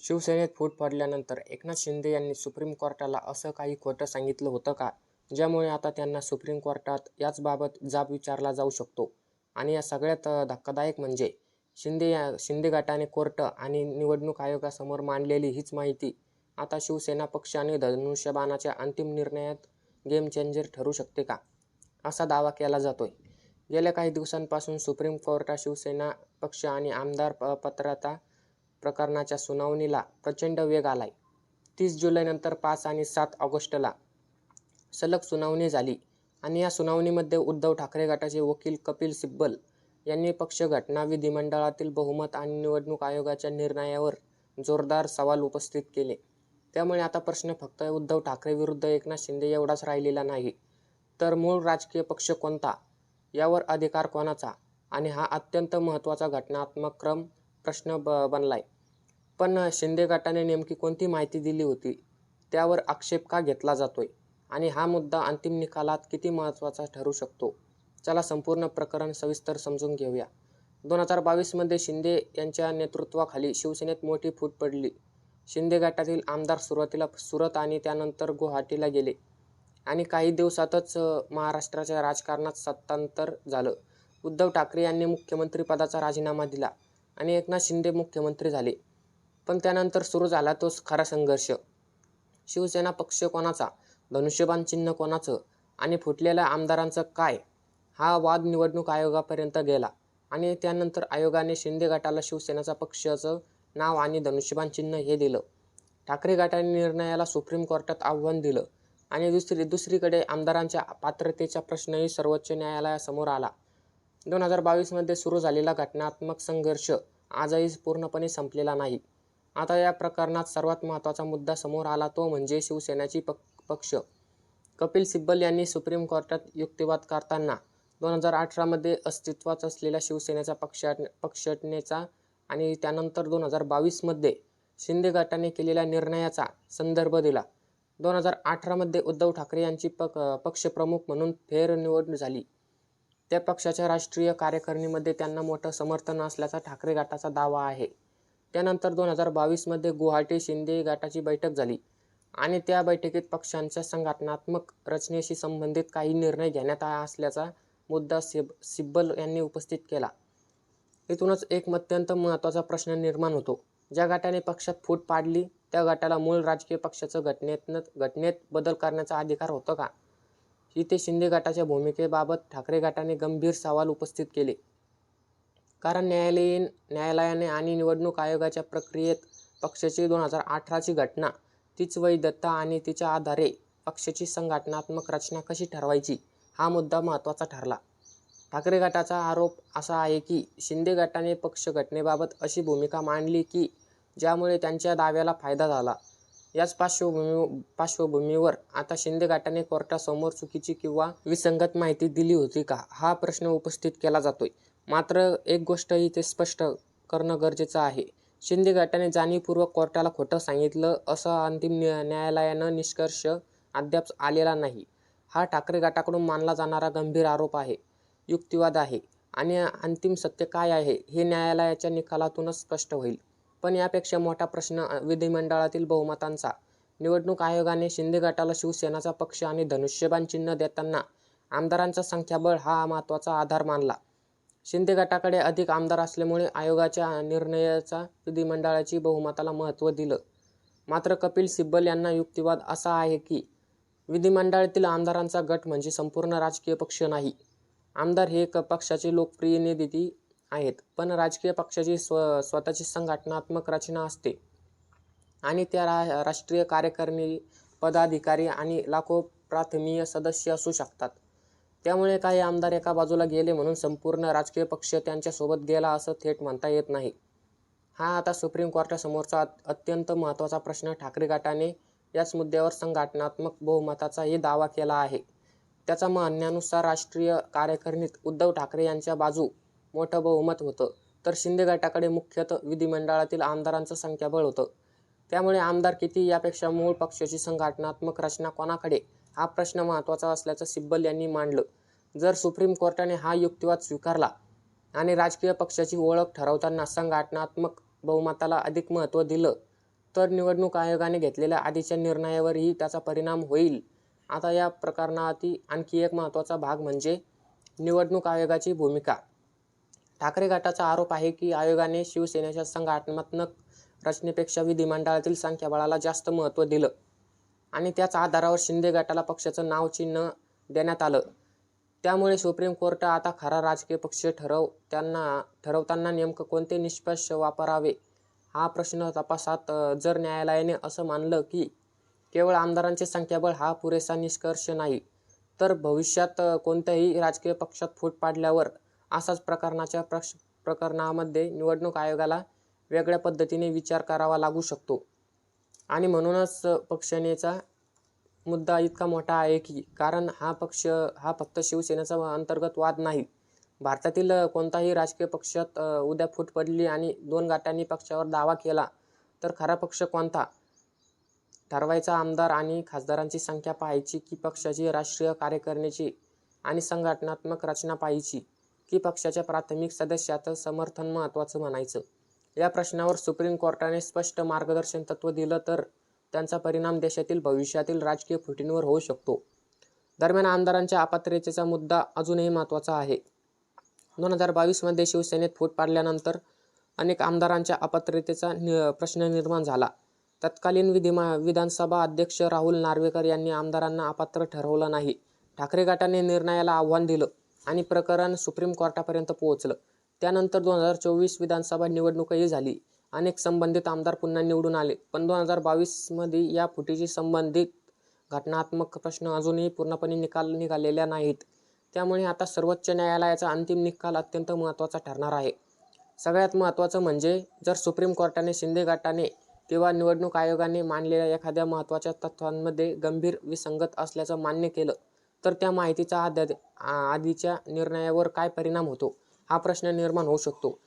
शिवसेनेत फूट पडल्यानंतर एकनाथ शिंदे यांनी सुप्रीम कोर्टाला असं काही खोटं सांगितलं होतं का, ज्यामुळे आता त्यांना सुप्रीम कोर्टात याचबाबत जाब विचारला जाऊ शकतो? आणि या सगळ्यात धक्कादायक म्हणजे शिंदे गटाने कोर्ट आणि निवडणूक आयोगासमोर मांडलेली हीच माहिती आता शिवसेना पक्ष आणि धनुष्यबाणाच्या अंतिम निर्णयात गेम चेंजर ठरू शकते का, असा दावा केला जातोय. गेल्या काही दिवसांपासून सुप्रीम कोर्टात शिवसेना पक्ष आणि आमदार पात्रता प्रकरणाच्या सुनावणीला प्रचंड वेग आलाय. 30 जुलैनंतर 5 आणि 7 ऑगस्टला सलग सुनावणी झाली आणि या सुनावणीमध्ये उद्धव ठाकरे गटाचे वकील कपिल सिब्बल यांनी पक्ष घटना, विधिमंडळातील बहुमत आणि निवडणूक आयोगाच्या निर्णयावर जोरदार सवाल उपस्थित केले. त्यामुळे आता प्रश्न फक्त उद्धव ठाकरे विरुद्ध एकनाथ शिंदे एवढाच राहिलेला नाही, तर मूळ राजकीय पक्ष कोणता, यावर अधिकार कोणाचा, आणि हा अत्यंत महत्त्वाचा घटनात्मक प्रश्न बनलाय. पण शिंदे गटाने नेमकी कोणती माहिती दिली होती, त्यावर आक्षेप का घेतला जातोय, आणि हा मुद्दा अंतिम निकालात किती महत्त्वाचा ठरू शकतो? चला संपूर्ण प्रकरण सविस्तर समजून घेऊया. 2022 मध्ये शिंदे यांच्या नेतृत्वाखाली शिवसेनेत मोठी फूट पडली. शिंदे गटातील आमदार सुरुवातीला सुरत आणि त्यानंतर गुवाहाटीला गेले आणि काही दिवसातच महाराष्ट्राच्या राजकारणात सत्तांतर झालं. उद्धव ठाकरे यांनी मुख्यमंत्रीपदाचा राजीनामा दिला आणि एकनाथ शिंदे मुख्यमंत्री झाले. पण त्यानंतर सुरू झाला तो खरा संघर्ष. शिवसेना पक्ष कोणाचा, धनुष्यबाण चिन्ह कोणाचं आणि फुटलेल्या आमदारांचं काय, हा वाद निवडणूक आयोगापर्यंत गेला आणि त्यानंतर आयोगाने शिंदे गटाला शिवसेनेचा पक्षाचं नाव आणि धनुष्यबाण चिन्ह हे दिलं. ठाकरे गटाने निर्णयाला सुप्रीम कोर्टात आव्हान दिलं आणि दुसरीकडे आमदारांच्या पात्रतेचा प्रश्नही सर्वोच्च न्यायालयासमोर आला. 2022 मध्ये सुरू झालेला घटनात्मक संघर्ष आजही पूर्णपणे संपलेला नाही. आता या प्रकरणात सर्वात महत्त्वाचा मुद्दा समोर आला तो म्हणजे शिवसेनेची पक्ष. कपिल सिब्बल यांनी सुप्रीम कोर्टात युक्तिवाद करताना 2018 मध्ये अस्तित्वात असलेल्या शिवसेनेचा पक्षघटनेचा आणि त्यानंतर 2022 मध्ये शिंदे गटाने केलेल्या निर्णयाचा संदर्भ दिला. 2018 मध्ये उद्धव ठाकरे यांची पक्षप्रमुख म्हणून फेरनिवड झाली. त्या पक्षाच्या राष्ट्रीय कार्यकारिणीमध्ये त्यांना मोठं समर्थन असल्याचा ठाकरे गटाचा दावा आहे. त्यानंतर 2022 मध्ये गुवाहाटी शिंदे गटाची बैठक झाली आणि त्या बैठकीत पक्षांच्या संघटनात्मक रचनेशी संबंधित काही निर्णय घेण्यात आला असल्याचा मुद्दा सिब्बल यांनी उपस्थित केला. इथूनच एक अत्यंत महत्त्वाचा प्रश्न निर्माण होतो. ज्या गटाने पक्षात फूट पाडली त्या गटाला मूळ राजकीय पक्षाचं घटनेत बदल करण्याचा अधिकार होता का? इथे शिंदे गटाच्या भूमिकेबाबत ठाकरे गटाने गंभीर सवाल उपस्थित केले. कारण न्यायालयाने आणि निवडणूक आयोगाच्या प्रक्रियेत पक्षाची 2018ची घटना, तीच वैधता आणि तिच्या आधारे पक्षाची संघटनात्मक रचना कशी ठरवायची, हा मुद्दा महत्त्वाचा ठरला. ठाकरे गटाचा आरोप असा आहे की शिंदे गटाने पक्ष घटनेबाबत अशी भूमिका मांडली की ज्यामुळे त्यांच्या दाव्याला फायदा झाला. याच पार्श्वभूमीवर आता शिंदे गटाने कोर्टासमोर चुकीची किंवा विसंगत माहिती दिली होती का, हा प्रश्न उपस्थित केला जातोय. मात्र एक गोष्ट इथे स्पष्ट करणं गरजेचं आहे. शिंदे गटाने जाणीवपूर्वक कोर्टाला खोटं सांगितलं असा अंतिम न्यायालयानं निष्कर्ष अद्याप आलेला नाही. हा ठाकरे गटाकडून मानला जाणारा गंभीर आरोप आहे, युक्तिवाद आहे आणि अंतिम सत्य काय आहे हे न्यायालयाच्या निकालातूनच स्पष्ट होईल. पण यापेक्षा मोठा प्रश्न विधिमंडळातील बहुमतांचा. निवडणूक आयोगाने शिंदे गटाला शिवसेनेचा पक्ष आणि धनुष्यबाण चिन्ह देताना आमदारांचा संख्याबळ हा महत्त्वाचा आधार मानला. शिंदे गटाकडे अधिक आमदार असल्यामुळे आयोगाच्या निर्णयाचा विधिमंडळाची बहुमताला महत्त्व दिलं. मात्र कपिल सिब्बल यांना युक्तिवाद असा आहे की विधिमंडळातील आमदारांचा गट म्हणजे संपूर्ण राजकीय पक्ष नाही. आमदार हे पक्षाचे लोकप्रतिनिधी आहेत, पण राजकीय पक्षाची स्वतःची संघटनात्मक रचना असते आणि त्या राष्ट्रीय कार्यकारिणी पदाधिकारी आणि लाखो प्राथमिक सदस्य असू शकतात. त्यामुळे काही आमदार एका बाजूला गेले म्हणून संपूर्ण राजकीय पक्ष त्यांच्यासोबत गेला असं थेट म्हणता येत नाही. हा आता सुप्रीम कोर्टासमोरचा अत्यंत महत्त्वाचा प्रश्न. ठाकरे गटाने याच मुद्द्यावर संघटनात्मक बहुमताचाही दावा केला आहे. त्याच्या म्हणण्यानुसार राष्ट्रीय कार्यकारिणीत उद्धव ठाकरे यांच्या बाजू मोठं बहुमत होतं, तर शिंदे गटाकडे मुख्यतः विधिमंडळातील आमदारांचं संख्याबळ होतं. त्यामुळे आमदार किती यापेक्षा मूळ पक्षाची संघटनात्मक रचना कोणाकडे, हा प्रश्न महत्त्वाचा असल्याचं सिब्बल यांनी मांडलं. जर सुप्रीम कोर्टाने हा युक्तिवाद स्वीकारला आणि राजकीय पक्षाची ओळख ठरवताना संघटनात्मक बहुमताला अधिक महत्त्व दिलं, तर निवडणूक आयोगाने घेतलेल्या आधीच्या निर्णयावरही त्याचा परिणाम होईल. आता या प्रकरणातील आणखी एक महत्त्वाचा भाग म्हणजे निवडणूक आयोगाची भूमिका. ठाकरे गटाचा आरोप आहे की आयोगाने शिवसेनेच्या संघटनात्मक रचनेपेक्षा विधिमंडळातील संख्याबळाला जास्त महत्त्व दिलं आणि त्याच आधारावर शिंदे गटाला पक्षाचं नाव चिन्ह देण्यात आलं. त्यामुळे सुप्रीम कोर्ट आता खरा राजकीय पक्ष ठरवताना नेमकं कोणते निष्कर्ष वापरावे हा प्रश्न तपासात. जर न्यायालयाने असं मानलं की केवळ आमदारांचे संख्याबळ हा पुरेसा निष्कर्ष नाही, तर भविष्यात कोणत्याही राजकीय पक्षात फूट पाडल्यावर अशाच प्रकरणामध्ये निवडणूक आयोगाला वेगळ्या पद्धतीने विचार करावा लागू शकतो. आणि म्हणूनच पक्षनेचा मुद्दा इतका मोठा आहे की कारण हा फक्त शिवसेनेचा अंतर्गत वाद नाही. भारतातील कोणताही राजकीय पक्षात उद्या फूट पडली आणि 2 गटांनी पक्षावर दावा केला तर खरा पक्ष कोणता ठरवायचा? आमदार आणि खासदारांची संख्या पाहायची की पक्षाची राष्ट्रीय कार्यकारिणीची आणि संघटनात्मक रचना पाहायची की पक्षाच्या प्राथमिक सदस्याचं समर्थन महत्त्वाचं म्हणायचं? या प्रश्नावर सुप्रीम कोर्टाने स्पष्ट मार्गदर्शन तत्त्व दिलं तर त्यांचा परिणाम देशातील भविष्यातील राजकीय फुटींवर होऊ शकतो. दरम्यान आमदारांच्या अपात्रतेचा मुद्दा अजूनही महत्त्वाचा आहे. 2022 मध्ये शिवसेनेत फूट पाडल्यानंतर अनेक आमदारांच्या अपात्रतेचा प्रश्न निर्माण झाला. तत्कालीन विधानसभा अध्यक्ष राहुल नार्वेकर यांनी आमदारांना अपात्र ठरवलं नाही. ठाकरे गटाने निर्णयाला आव्हान दिलं आणि प्रकरण सुप्रीम कोर्टापर्यंत पोहोचलं. त्यानंतर 2024 विधानसभा निवडणूकही झाली. अनेक संबंधित आमदार पुन्हा निवडून आले. पण 2022 मध्ये या फुटीशी संबंधित घटनात्मक प्रश्न अजूनही पूर्णपणे निघालेल्या नाहीत. त्यामुळे आता सर्वोच्च न्यायालयाचा अंतिम निकाल अत्यंत महत्त्वाचा ठरणार आहे. सगळ्यात महत्त्वाचं म्हणजे जर सुप्रीम कोर्टाने शिंदे गटाने किंवा निवडणूक आयोगाने मांडलेल्या एखाद्या महत्त्वाच्या तत्त्वांमध्ये गंभीर विसंगत असल्याचं मान्य केलं तर त्या माहितीचा आधीच्या निर्णयावर काय परिणाम होतो हा प्रश्न निर्माण होऊ शकतो.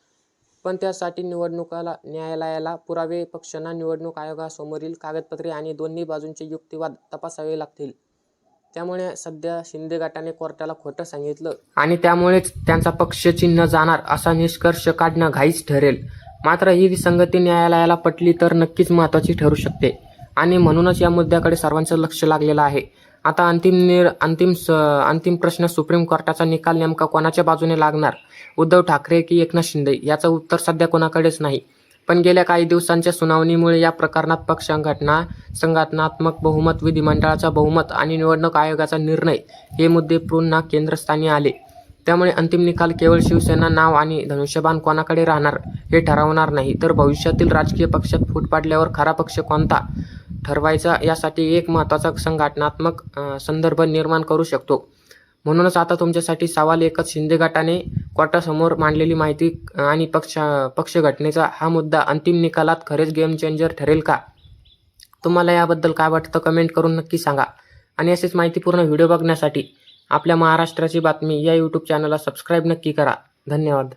पण त्यासाठी न्यायालयाला पुरावे, पक्षांना निवडणूक आयोगासमोरील कागदपत्रे आणि दोन्ही बाजूंचे युक्तिवाद तपासावे लागतील. त्यामुळे सध्या शिंदे गटाने कोर्टाला खोटं सांगितलं आणि त्यामुळेच त्यांचा पक्ष चिन्ह जाणार असा निष्कर्ष काढणं घाईच ठरेल. मात्र ही विसंगती न्यायालयाला पटली तर नक्कीच महत्त्वाची ठरू शकते आणि म्हणूनच या मुद्द्याकडे सर्वांचं लक्ष लागलेलं आहे. आता अंतिम प्रश्न, सुप्रीम कोर्टाचा निकाल नेमका कोणाच्या बाजूने लागणार? उद्धव ठाकरे की एकनाथ शिंदे? याचं उत्तर सध्या कोणाकडेच नाही. पण गेल्या काही दिवसांच्या सुनावणीमुळे या प्रकरणात पक्ष संघटनात्मक बहुमत, विधिमंडळाचा बहुमत आणि निवडणूक आयोगाचा निर्णय हे मुद्दे पुन्हा केंद्रस्थानी आले. त्यामुळे अंतिम निकाल केवळ शिवसेना नाव आणि धनुष्यबाण कोणाकडे राहणार हे ठरवणार नाही, तर भविष्यातील राजकीय पक्षात फूट पाडल्यावर खरा पक्ष कोणता ठरवायचा यासाठी एक महत्त्वाचा संघटनात्मक संदर्भ निर्माण करू शकतो. म्हणूनच आता तुमच्यासाठी सवाल एकच, शिंदे गटाने कोर्टासमोर मांडलेली माहिती आणि पक्ष घटनेचा हा मुद्दा अंतिम निकालात खरेच गेम चेंजर ठरेल का? तुम्हाला याबद्दल काय वाटतं कमेंट करून नक्की सांगा. आणि असेच माहितीपूर्ण व्हिडिओ बघण्यासाठी आपल्या महाराष्ट्राची बातमी या यूट्यूब चॅनलला सबस्क्राईब नक्की करा. धन्यवाद.